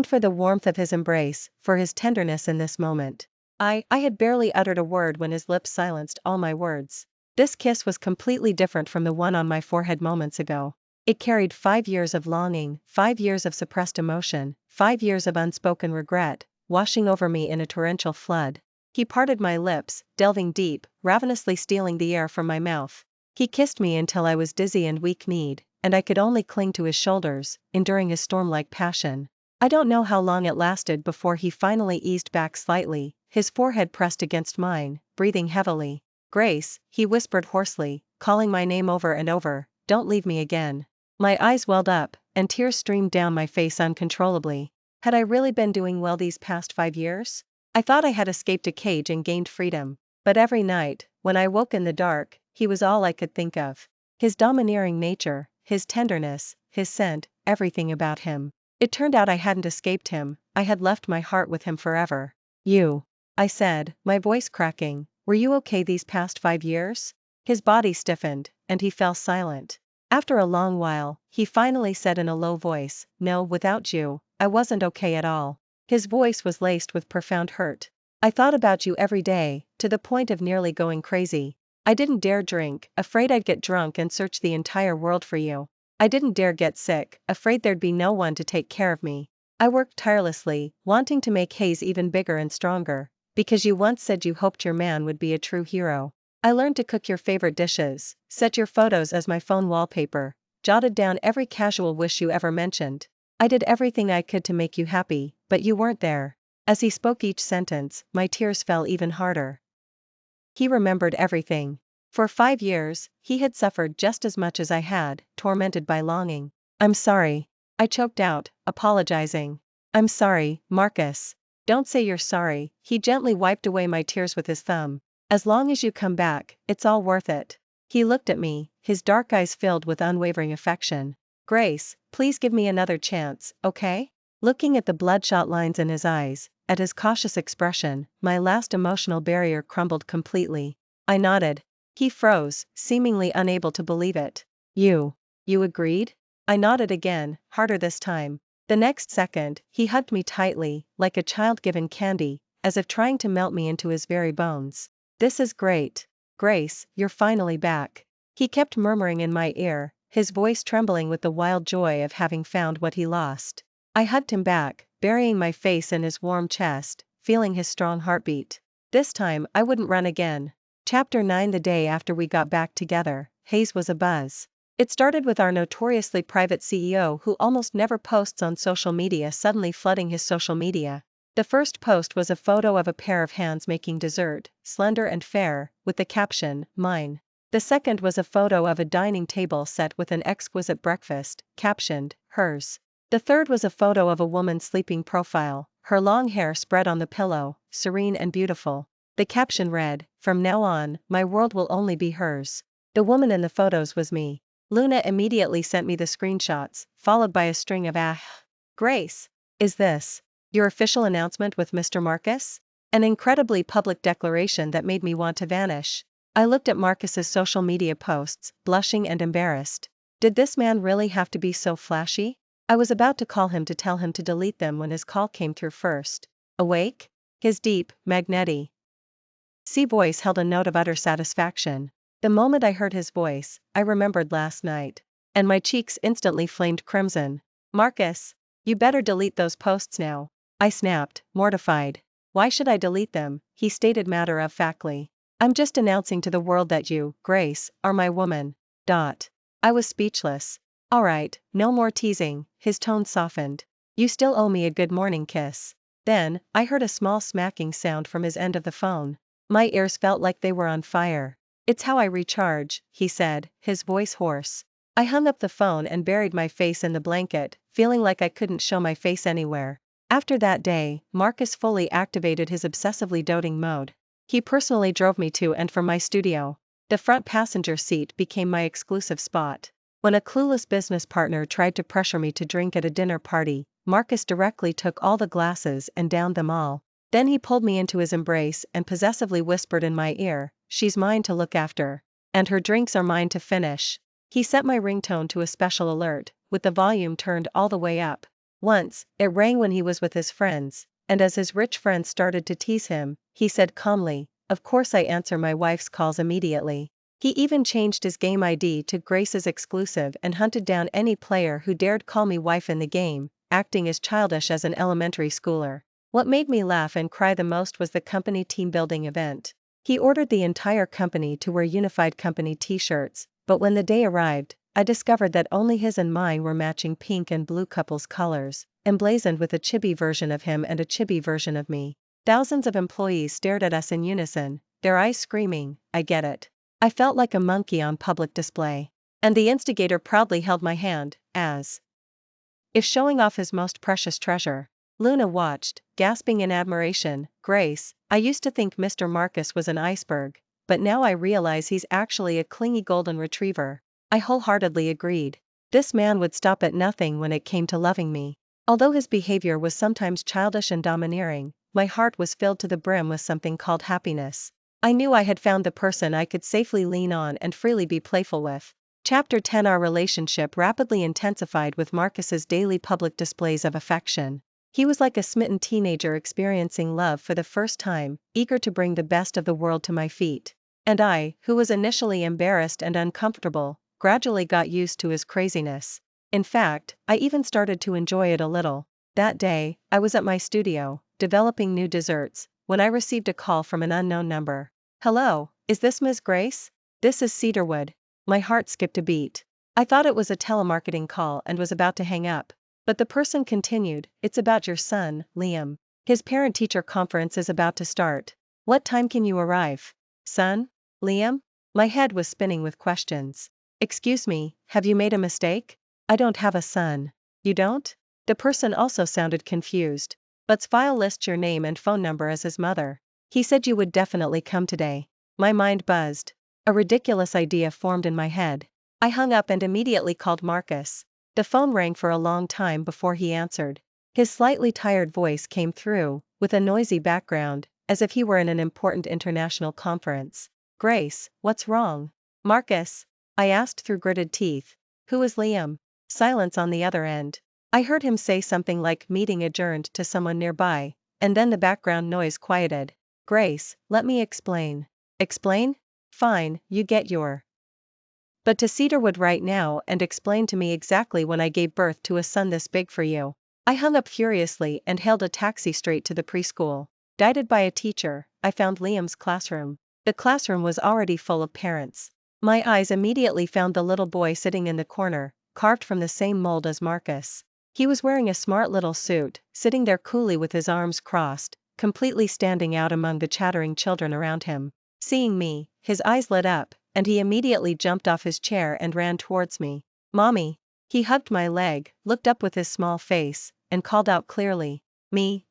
for the warmth of his embrace, for his tenderness in this moment. I had barely uttered a word when his lips silenced all my words. This kiss was completely different from the one on my forehead moments ago. It carried 5 years of longing, 5 years of suppressed emotion, 5 years of unspoken regret, washing over me in a torrential flood. He parted my lips, delving deep, ravenously stealing the air from my mouth. He kissed me until I was dizzy and weak-kneed, and I could only cling to his shoulders, enduring his storm-like passion. I don't know how long it lasted before he finally eased back slightly, his forehead pressed against mine, breathing heavily. "Grace," he whispered hoarsely, calling my name over and over, "don't leave me again." My eyes welled up, and tears streamed down my face uncontrollably. Had I really been doing well these past 5 years? I thought I had escaped a cage and gained freedom. But every night, when I woke in the dark, he was all I could think of. His domineering nature, his tenderness, his scent, everything about him. It turned out I hadn't escaped him, I had left my heart with him forever. I said, my voice cracking, "were you okay these past 5 years?" His body stiffened, and he fell silent. After a long while, he finally said in a low voice, "No, without you, I wasn't okay at all." His voice was laced with profound hurt. "I thought about you every day, to the point of nearly going crazy. I didn't dare drink, afraid I'd get drunk and search the entire world for you. I didn't dare get sick, afraid there'd be no one to take care of me. I worked tirelessly, wanting to make Hayes even bigger and stronger, because you once said you hoped your man would be a true hero. I learned to cook your favorite dishes, set your photos as my phone wallpaper, jotted down every casual wish you ever mentioned. I did everything I could to make you happy, but you weren't there." As he spoke each sentence, my tears fell even harder. He remembered everything. For 5 years, he had suffered just as much as I had, tormented by longing. "I'm sorry," I choked out, apologizing. "I'm sorry, Marcus." "Don't say you're sorry," he gently wiped away my tears with his thumb. "As long as you come back, it's all worth it." He looked at me, his dark eyes filled with unwavering affection. "Grace, please give me another chance, okay?" Looking at the bloodshot lines in his eyes, at his cautious expression, my last emotional barrier crumbled completely. I nodded. He froze, seemingly unable to believe it. You agreed?" I nodded again, harder this time. The next second, he hugged me tightly, like a child given candy, as if trying to melt me into his very bones. "This is great. Grace, you're finally back." He kept murmuring in my ear, his voice trembling with the wild joy of having found what he lost. I hugged him back, burying my face in his warm chest, feeling his strong heartbeat. This time I wouldn't run again. Chapter 9. The day after we got back together, Hayes was abuzz. It started with our notoriously private CEO who almost never posts on social media suddenly flooding his social media. The first post was a photo of a pair of hands making dessert, slender and fair, with the caption, "Mine." The second was a photo of a dining table set with an exquisite breakfast, captioned, "Hers." The third was a photo of a woman sleeping profile, her long hair spread on the pillow, serene and beautiful. The caption read, "From now on, my world will only be hers." The woman in the photos was me. Luna immediately sent me the screenshots, followed by a string of "Grace, is this your official announcement with Mr. Marcus?" An incredibly public declaration that made me want to vanish. I looked at Marcus's social media posts, blushing and embarrassed. Did this man really have to be so flashy? I was about to call him to tell him to delete them when his call came through first. "Awake?" His deep, magnetic voice held a note of utter satisfaction. The moment I heard his voice, I remembered last night. And my cheeks instantly flamed crimson. "Marcus, you better delete those posts now." I snapped, mortified. "Why should I delete them?" he stated matter-of-factly. "I'm just announcing to the world that you, Grace, are my woman. I was speechless. "Alright, no more teasing," his tone softened. "You still owe me a good morning kiss." Then, I heard a small smacking sound from his end of the phone. My ears felt like they were on fire. "It's how I recharge," he said, his voice hoarse. I hung up the phone and buried my face in the blanket, feeling like I couldn't show my face anywhere. After that day, Marcus fully activated his obsessively doting mode. He personally drove me to and from my studio. The front passenger seat became my exclusive spot. When a clueless business partner tried to pressure me to drink at a dinner party, Marcus directly took all the glasses and downed them all. Then he pulled me into his embrace and possessively whispered in my ear, "She's mine to look after. And her drinks are mine to finish." He set my ringtone to a special alert, with the volume turned all the way up. Once, it rang when he was with his friends, and as his rich friends started to tease him, he said calmly, "Of course I answer my wife's calls immediately." He even changed his game ID to Grace's exclusive and hunted down any player who dared call me wife in the game, acting as childish as an elementary schooler. What made me laugh and cry the most was the company team building event. He ordered the entire company to wear unified company t-shirts, but when the day arrived, I discovered that only his and mine were matching pink and blue couples colors, emblazoned with a chibi version of him and a chibi version of me. Thousands of employees stared at us in unison, their eyes screaming, "I get it." I felt like a monkey on public display. And the instigator proudly held my hand, as if showing off his most precious treasure. Luna watched, gasping in admiration. "Grace, I used to think Mr. Marcus was an iceberg, but now I realize he's actually a clingy golden retriever." I wholeheartedly agreed. This man would stop at nothing when it came to loving me. Although his behavior was sometimes childish and domineering, my heart was filled to the brim with something called happiness. I knew I had found the person I could safely lean on and freely be playful with. Chapter 10. Our relationship rapidly intensified with Marcus's daily public displays of affection. He was like a smitten teenager experiencing love for the first time, eager to bring the best of the world to my feet. And I, who was initially embarrassed and uncomfortable, gradually got used to his craziness. In fact, I even started to enjoy it a little. That day, I was at my studio, developing new desserts, when I received a call from an unknown number. "Hello, is this Ms. Grace? This is Cedarwood." My heart skipped a beat. I thought it was a telemarketing call and was about to hang up. But the person continued, "It's about your son, Liam. His parent-teacher conference is about to start. What time can you arrive?" "Son? Liam?" My head was spinning with questions. "Excuse me, have you made a mistake? I don't have a son." "You don't?" The person also sounded confused. "Let's file list your name and phone number as his mother. He said you would definitely come today." My mind buzzed. A ridiculous idea formed in my head. I hung up and immediately called Marcus. The phone rang for a long time before he answered. His slightly tired voice came through, with a noisy background, as if he were in an important international conference. "Grace, what's wrong?" "Marcus?" I asked through gritted teeth. "Who is Liam?" Silence on the other end. I heard him say something like "meeting adjourned" to someone nearby, and then the background noise quieted. "Grace, let me explain." "Explain? Fine, you get your but to Cedarwood right now and explain to me exactly when I gave birth to a son this big for you." I hung up furiously and hailed a taxi straight to the preschool. Guided by a teacher, I found Liam's classroom. The classroom was already full of parents. My eyes immediately found the little boy sitting in the corner, carved from the same mold as Marcus. He was wearing a smart little suit, sitting there coolly with his arms crossed, completely standing out among the chattering children around him. Seeing me, his eyes lit up, and he immediately jumped off his chair and ran towards me. "Mommy." He hugged my leg, looked up with his small face, and called out clearly, "Me."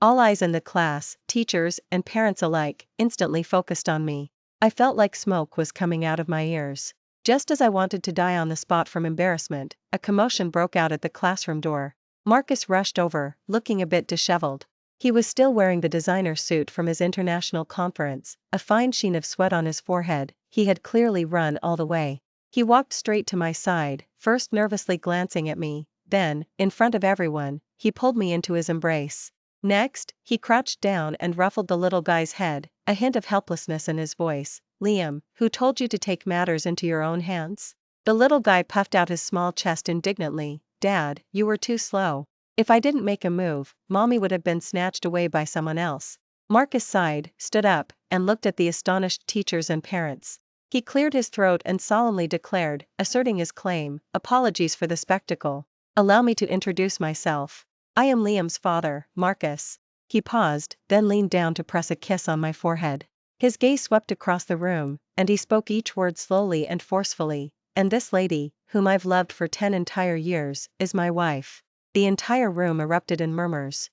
All eyes in the class, teachers and parents alike, instantly focused on me. I felt like smoke was coming out of my ears. Just as I wanted to die on the spot from embarrassment, a commotion broke out at the classroom door. Marcus rushed over, looking a bit disheveled. He was still wearing the designer suit from his international conference, a fine sheen of sweat on his forehead. He had clearly run all the way. He walked straight to my side, first nervously glancing at me, then, in front of everyone, he pulled me into his embrace. Next, he crouched down and ruffled the little guy's head, a hint of helplessness in his voice. "Liam, who told you to take matters into your own hands?" The little guy puffed out his small chest indignantly. "Dad, you were too slow. If I didn't make a move, Mommy would have been snatched away by someone else." Marcus sighed, stood up, and looked at the astonished teachers and parents. He cleared his throat and solemnly declared, asserting his claim, "Apologies for the spectacle. Allow me to introduce myself. I am Liam's father, Marcus." He paused, then leaned down to press a kiss on my forehead. His gaze swept across the room, and he spoke each word slowly and forcefully. "And this lady, whom I've loved for 10 entire years, is my wife." The entire room erupted in murmurs.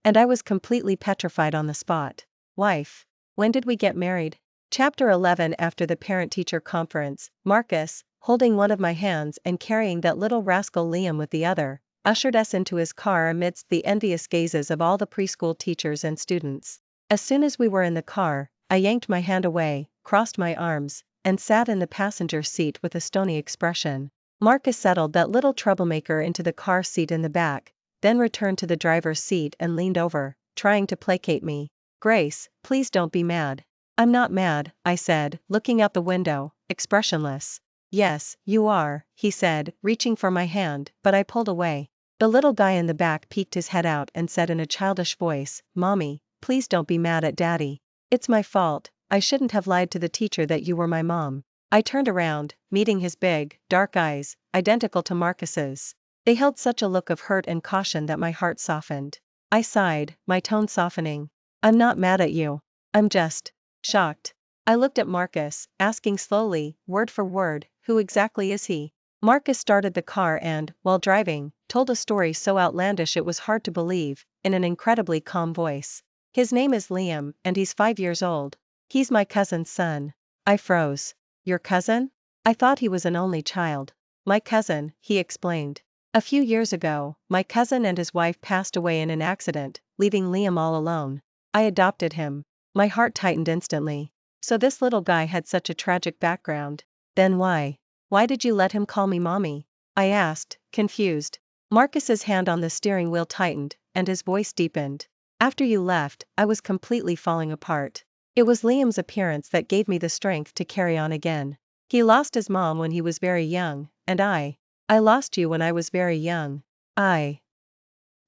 And I was completely petrified on the spot. Wife? When did we get married? Chapter 11. After the parent-teacher conference, Marcus, holding one of my hands and carrying that little rascal Liam with the other, ushered us into his car amidst the envious gazes of all the preschool teachers and students. As soon as we were in the car, I yanked my hand away, crossed my arms, and sat in the passenger seat with a stony expression. Marcus settled that little troublemaker into the car seat in the back, then returned to the driver's seat and leaned over, trying to placate me. Grace, please don't be mad. I'm not mad, I said, looking out the window, expressionless. Yes, you are, he said, reaching for my hand, but I pulled away. The little guy in the back peeked his head out and said in a childish voice, Mommy, please don't be mad at Daddy. It's my fault, I shouldn't have lied to the teacher that you were my mom. I turned around, meeting his big, dark eyes, identical to Marcus's. They held such a look of hurt and caution that my heart softened. I sighed, my tone softening. I'm not mad at you. I'm just shocked. I looked at Marcus, asking slowly, word for word, who exactly is he? Marcus started the car and, while driving, told a story so outlandish it was hard to believe, in an incredibly calm voice. His name is Liam, and he's 5 years old. He's my cousin's son. I froze. Your cousin? I thought he was an only child. My cousin, he explained. A few years ago, my cousin and his wife passed away in an accident, leaving Liam all alone. I adopted him. My heart tightened instantly. So this little guy had such a tragic background. Then why? Why did you let him call me mommy? I asked, confused. Marcus's hand on the steering wheel tightened, and his voice deepened. After you left, I was completely falling apart. It was Liam's appearance that gave me the strength to carry on again. He lost his mom when he was very young, and I lost you when I was very young. I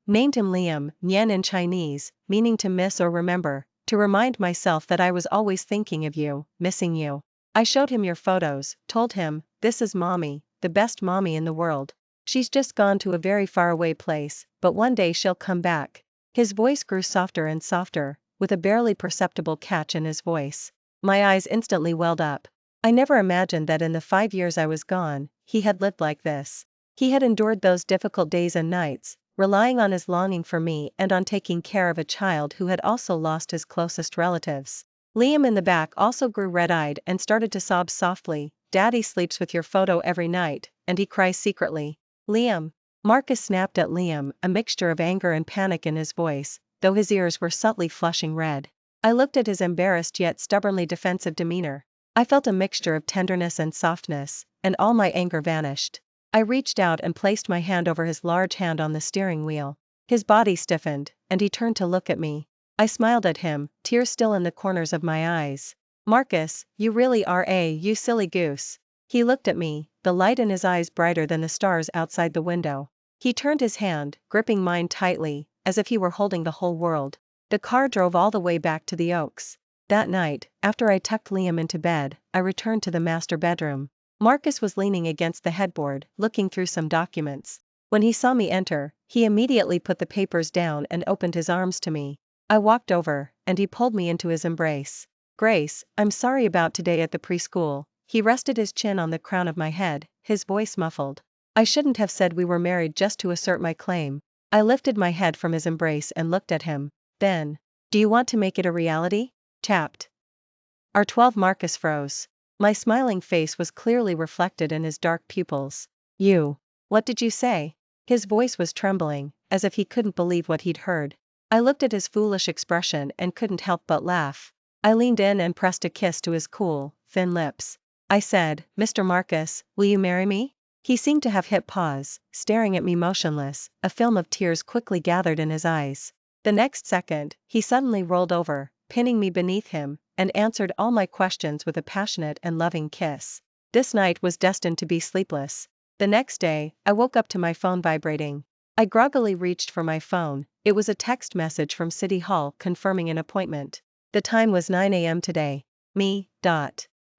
named him Liam, Nian in Chinese, meaning to miss or remember, to remind myself that I was always thinking of you, missing you. I showed him your photos, told him, this is mommy, the best mommy in the world. She's just gone to a very faraway place, but one day she'll come back. His voice grew softer and softer, with a barely perceptible catch in his voice. My eyes instantly welled up. I never imagined that in the 5 years I was gone, he had lived like this. He had endured those difficult days and nights, relying on his longing for me and on taking care of a child who had also lost his closest relatives. Liam in the back also grew red-eyed and started to sob softly. Daddy sleeps with your photo every night, and he cries secretly. Liam. Marcus snapped at Liam, a mixture of anger and panic in his voice, though his ears were subtly flushing red. I looked at his embarrassed yet stubbornly defensive demeanor. I felt a mixture of tenderness and softness, and all my anger vanished. I reached out and placed my hand over his large hand on the steering wheel. His body stiffened, and he turned to look at me. I smiled at him, tears still in the corners of my eyes. Marcus, you really are you silly goose. He looked at me, the light in his eyes brighter than the stars outside the window. He turned his hand, gripping mine tightly, as if he were holding the whole world. The car drove all the way back to the Oaks. That night, after I tucked Liam into bed, I returned to the master bedroom. Marcus was leaning against the headboard, looking through some documents. When he saw me enter, he immediately put the papers down and opened his arms to me. I walked over, and he pulled me into his embrace. Grace, I'm sorry about today at the preschool. He rested his chin on the crown of my head, his voice muffled. I shouldn't have said we were married just to assert my claim. I lifted my head from his embrace and looked at him. Then, do you want to make it a reality? Chapped. R12 Marcus froze. My smiling face was clearly reflected in his dark pupils. You. What did you say? His voice was trembling, as if he couldn't believe what he'd heard. I looked at his foolish expression and couldn't help but laugh. I leaned in and pressed a kiss to his cool, thin lips. I said, Mr. Marcus, will you marry me? He seemed to have hit pause, staring at me motionless, a film of tears quickly gathered in his eyes. The next second, he suddenly rolled over, pinning me beneath him, and answered all my questions with a passionate and loving kiss. This night was destined to be sleepless. The next day, I woke up to my phone vibrating. I groggily reached for my phone. It was a text message from City Hall confirming an appointment. The time was 9 a.m. today. Me.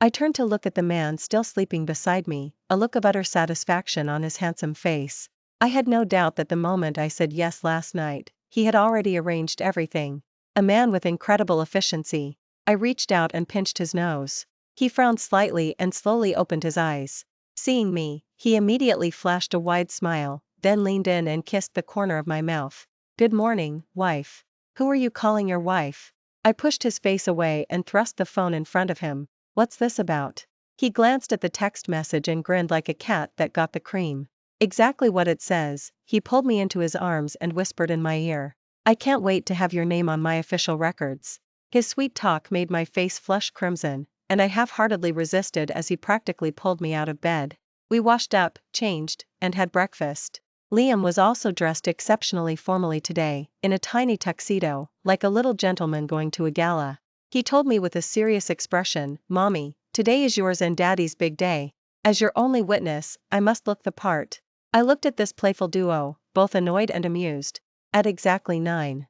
I turned to look at the man still sleeping beside me, a look of utter satisfaction on his handsome face. I had no doubt that the moment I said yes last night, he had already arranged everything. A man with incredible efficiency. I reached out and pinched his nose. He frowned slightly and slowly opened his eyes. Seeing me, he immediately flashed a wide smile, then leaned in and kissed the corner of my mouth. Good morning, wife. Who are you calling your wife? I pushed his face away and thrust the phone in front of him. What's this about? He glanced at the text message and grinned like a cat that got the cream. Exactly what it says. He pulled me into his arms and whispered in my ear. I can't wait to have your name on my official records. His sweet talk made my face flush crimson, and I half-heartedly resisted as he practically pulled me out of bed. We washed up, changed, and had breakfast. Liam was also dressed exceptionally formally today, in a tiny tuxedo, like a little gentleman going to a gala. He told me with a serious expression, "Mommy, today is yours and Daddy's big day. As your only witness, I must look the part." I looked at this playful duo, both annoyed and amused. At exactly 9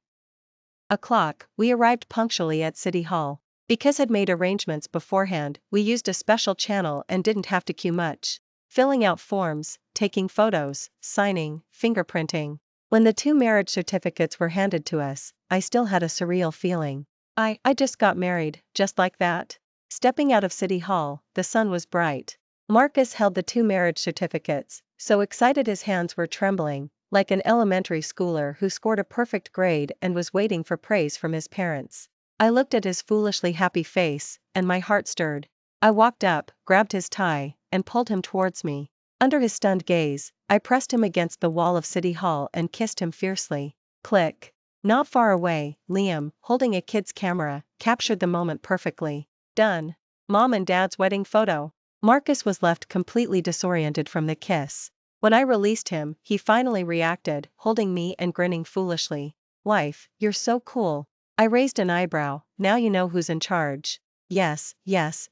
o'clock, we arrived punctually at City Hall. Because had made arrangements beforehand, we used a special channel and didn't have to queue much. Filling out forms, taking photos, signing, fingerprinting. When the 2 marriage certificates were handed to us, I still had a surreal feeling. I just got married, just like that. Stepping out of City Hall, the sun was bright. Marcus held the 2 marriage certificates, so excited his hands were trembling, like an elementary schooler who scored a perfect grade and was waiting for praise from his parents. I looked at his foolishly happy face, and my heart stirred. I walked up, grabbed his tie, and pulled him towards me. Under his stunned gaze, I pressed him against the wall of City Hall and kissed him fiercely. Click. Not far away, Liam, holding a kid's camera, captured the moment perfectly. Done. Mom and Dad's wedding photo. Marcus was left completely disoriented from the kiss. When I released him, he finally reacted, holding me and grinning foolishly. Wife, you're so cool. I raised an eyebrow. Now you know who's in charge. Yes,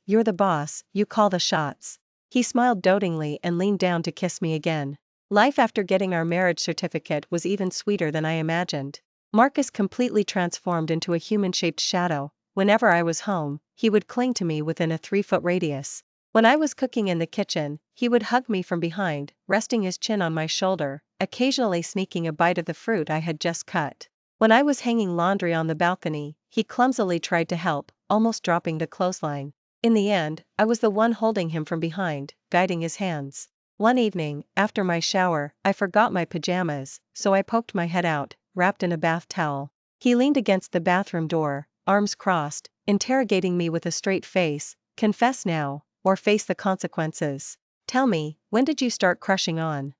you're the boss, you call the shots. He smiled dotingly and leaned down to kiss me again. Life after getting our marriage certificate was even sweeter than I imagined. Marcus completely transformed into a human-shaped shadow. Whenever I was home, he would cling to me within a 3-foot radius. When I was cooking in the kitchen, he would hug me from behind, resting his chin on my shoulder, occasionally sneaking a bite of the fruit I had just cut. When I was hanging laundry on the balcony, he clumsily tried to help, almost dropping the clothesline. In the end, I was the one holding him from behind, guiding his hands. One evening, after my shower, I forgot my pajamas, so I poked my head out, wrapped in a bath towel. He leaned against the bathroom door, arms crossed, interrogating me with a straight face. Confess now, or face the consequences. Tell me, when did you start crushing on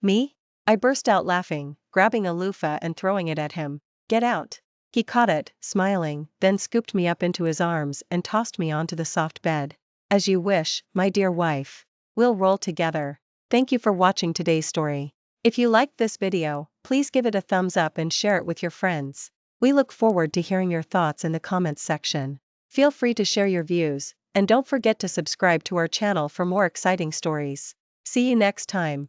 me? I burst out laughing, grabbing a loofah and throwing it at him. Get out. He caught it, smiling, then scooped me up into his arms and tossed me onto the soft bed. As you wish, my dear wife. We'll roll together. Thank you for watching today's story. If you liked this video, please give it a thumbs up and share it with your friends. We look forward to hearing your thoughts in the comments section. Feel free to share your views, and don't forget to subscribe to our channel for more exciting stories. See you next time.